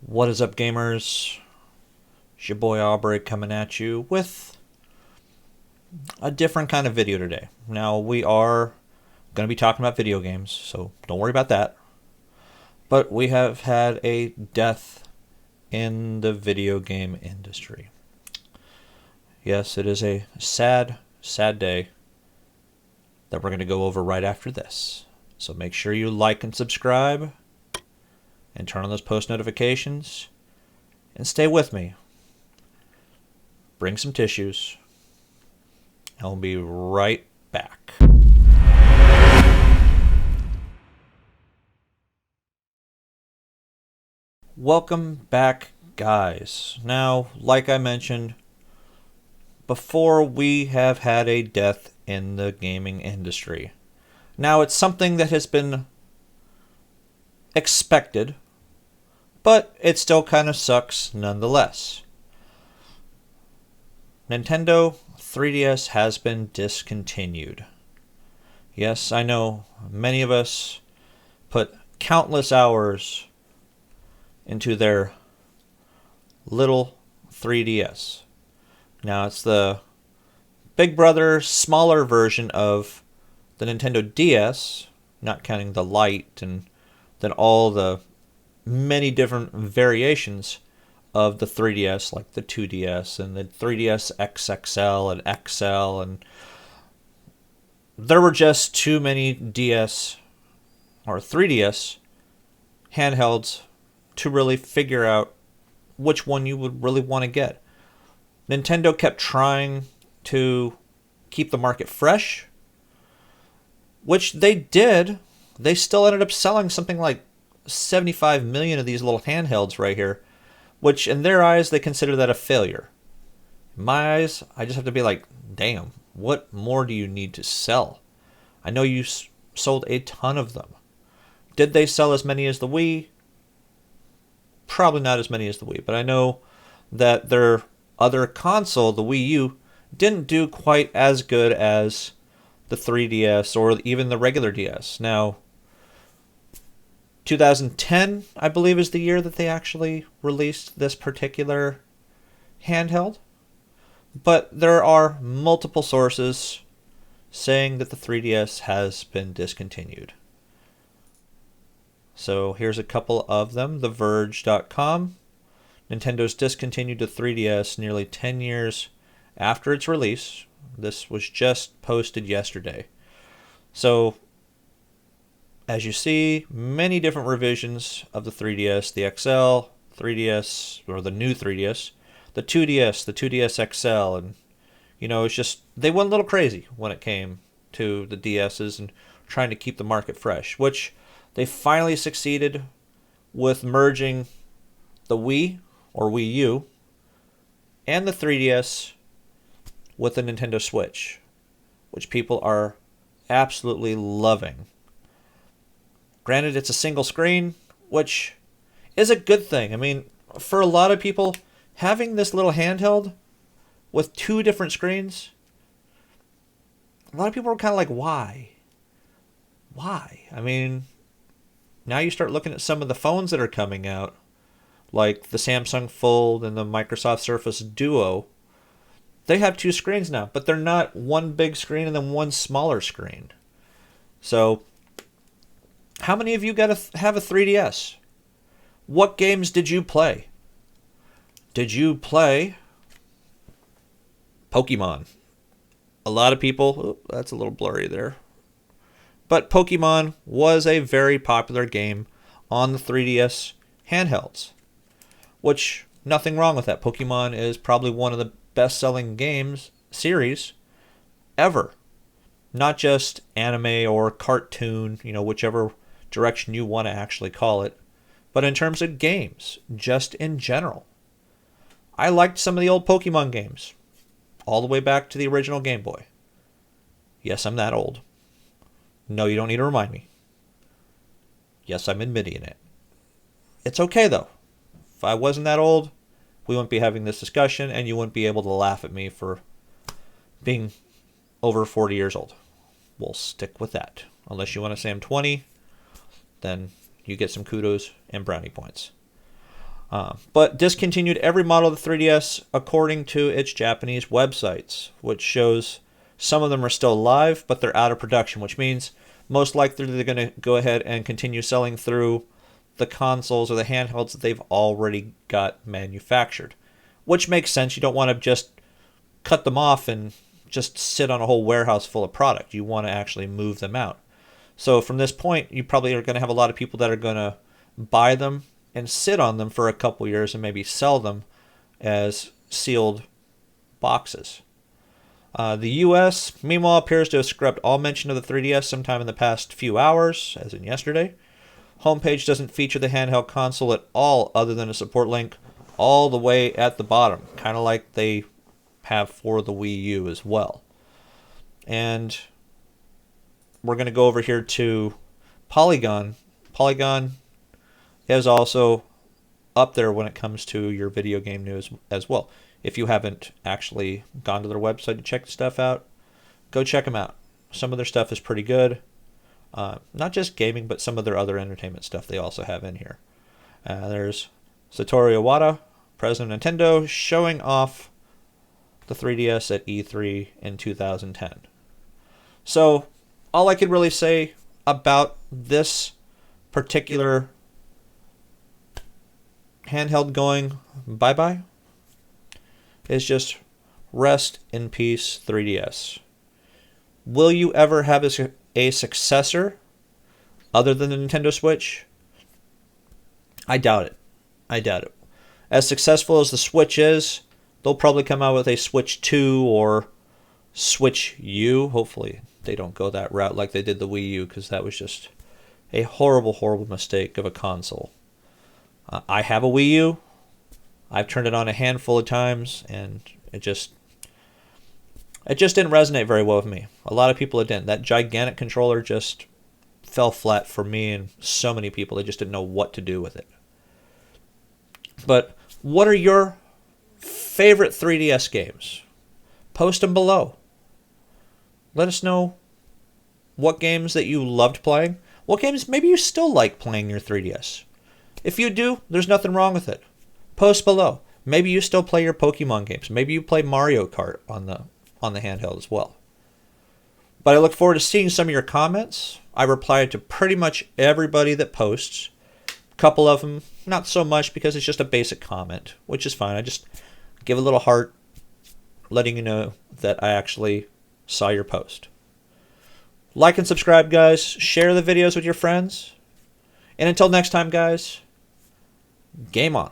What is up, gamers? It's your boy Aubrey coming at you with a different kind of video today. Now, we are going to be talking about video games, so don't worry about that. But we have had a death in the video game industry. Yes, it is a sad, sad day that we're going to go over right after this. So make sure you like and subscribe and turn on those post notifications and stay with me. Bring some tissues. I'll be right back. Welcome back, guys. Now, like I mentioned before, we have had a death in the gaming industry. Now, it's something that has been expected, but it still kind of sucks nonetheless. Nintendo 3DS has been discontinued. Yes, I know many of us put countless hours into their little 3DS. Now, it's the big brother, smaller version of the Nintendo DS, not counting the Lite and then all the many different variations of the 3DS, like the 2DS and the 3DS XXL and XL, and there were just too many DS or 3DS handhelds to really figure out which one you would really want to get. Nintendo kept trying to keep the market fresh, which they did. They still ended up selling something like 75 million of these little handhelds right here, which in their eyes, they consider that a failure. In my eyes, I just have to be like, damn, what more do you need to sell? I know you sold a ton of them. Did they sell as many as the Wii? Probably not as many as the Wii, but I know that their other console, the Wii U, didn't do quite as good as the 3DS or even the regular DS. Now, 2010, I believe, is the year that they actually released this particular handheld. But there are multiple sources saying that the 3DS has been discontinued. So here's a couple of them. TheVerge.com. Nintendo's discontinued the 3DS nearly 10 years after its release. This was just posted yesterday. So, as you see, many different revisions of the 3DS, the XL, 3DS, or the new 3DS, the 2DS, the 2DS XL, and, it's just, they went a little crazy when it came to the DSs and trying to keep the market fresh, which they finally succeeded with merging the Wii, or Wii U, and the 3DS with the Nintendo Switch, which people are absolutely loving. Granted, it's a single screen, which is a good thing. I mean, for a lot of people, having this little handheld with two different screens, a lot of people are kind of like, why? Why? I mean, now you start looking at some of the phones that are coming out, like the Samsung Fold and the Microsoft Surface Duo. They have two screens now, but they're not one big screen and then one smaller screen. So, how many of you have a 3DS? What games did you play? Did you play Pokemon? A lot of people, that's a little blurry there. But Pokemon was a very popular game on the 3DS handhelds, which nothing wrong with that. Pokemon is probably one of the best-selling games series ever. Not just anime or cartoon, whichever direction you want to actually call it, but in terms of games, just in general. I liked some of the old Pokemon games, all the way back to the original Game Boy. Yes, I'm that old. No, you don't need to remind me. Yes, I'm admitting it. It's okay, though. If I wasn't that old, we wouldn't be having this discussion, and you wouldn't be able to laugh at me for being over 40 years old. We'll stick with that. Unless you want to say I'm 20, then you get some kudos and brownie points. But discontinued every model of the 3DS according to its Japanese websites, which shows some of them are still alive, but they're out of production, which means most likely they're going to go ahead and continue selling through the consoles or the handhelds that they've already got manufactured, which makes sense. You don't want to just cut them off and just sit on a whole warehouse full of product. You want to actually move them out. So from this point, you probably are going to have a lot of people that are going to buy them and sit on them for a couple years and maybe sell them as sealed boxes. The US, meanwhile, appears to have scrubbed all mention of the 3DS sometime in the past few hours, as in yesterday. Homepage doesn't feature the handheld console at all other than a support link all the way at the bottom, kind of like they have for the Wii U as well. And we're going to go over here to Polygon. Polygon is also up there when it comes to your video game news as well. If you haven't actually gone to their website to check the stuff out, go check them out. Some of their stuff is pretty good. Not just gaming, but some of their other entertainment stuff they also have in here. There's Satoru Iwata, president of Nintendo, showing off the 3DS at E3 in 2010. So all I could really say about this particular handheld going bye-bye is just rest in peace, 3DS. Will you ever have a successor other than the Nintendo Switch? I doubt it. I doubt it. As successful as the Switch is, they'll probably come out with a Switch 2 or Switch U. Hopefully they don't go that route like they did the Wii U, because that was just a horrible, horrible mistake of a console. I have a Wii U. I've turned it on a handful of times, and it just didn't resonate very well with me. A lot of people it didn't. That gigantic controller just fell flat for me and so many people. They just didn't know what to do with it. But what are your favorite 3DS games? Post them below. Let us know what games that you loved playing. What games maybe you still like playing your 3DS. If you do, there's nothing wrong with it. Post below. Maybe you still play your Pokemon games. Maybe you play Mario Kart on the handheld as well. But I look forward to seeing some of your comments. I reply to pretty much everybody that posts. A couple of them, not so much, because it's just a basic comment, which is fine. I just give a little heart, letting you know that I actually saw your post. Like and subscribe, guys. Share the videos with your friends. And until next time, guys, game on.